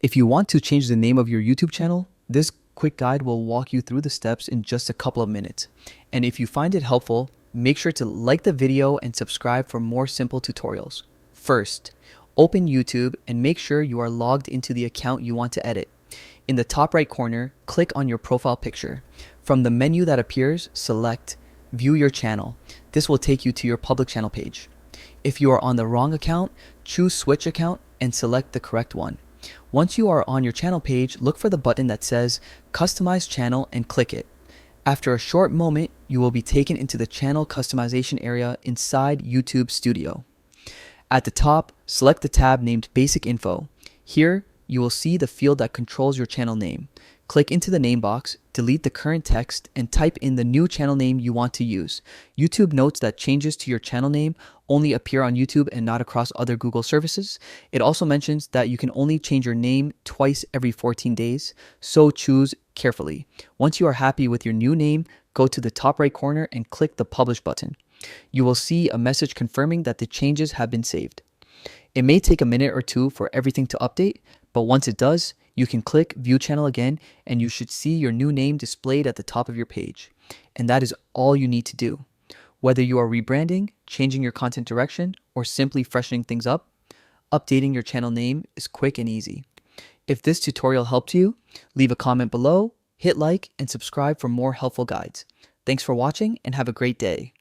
If you want to change the name of your YouTube channel, this quick guide will walk you through the steps in just a couple of minutes. And if you find it helpful, make sure to like the video and subscribe for more simple tutorials. First, open YouTube and make sure you are logged into the account you want to edit. In the top right corner, click on your profile picture. From the menu that appears, select View Your Channel. This will take you to your public channel page. If you are on the wrong account, choose Switch Account and select the correct one. Once you are on your channel page, look for the button that says Customize Channel and click it. After a short moment, you will be taken into the channel customization area inside YouTube Studio. At the top, select the tab named Basic Info. Here, you will see the field that controls your channel name. Click into the name box, delete the current text, and type in the new channel name you want to use. YouTube notes that changes to your channel name only appear on YouTube and not across other Google services. It also mentions that you can only change your name twice every 14 days, so choose carefully. Once you are happy with your new name, go to the top right corner and click the Publish button. You will see a message confirming that the changes have been saved. It may take a minute or two for everything to update, but once it does, you can click View Channel again and you should see your new name displayed at the top of your page. And that is all you need to do. Whether you are rebranding, changing your content direction, or simply freshening things up, updating your channel name is quick and easy. If this tutorial helped you, leave a comment below, hit like, and subscribe for more helpful guides. Thanks for watching and have a great day.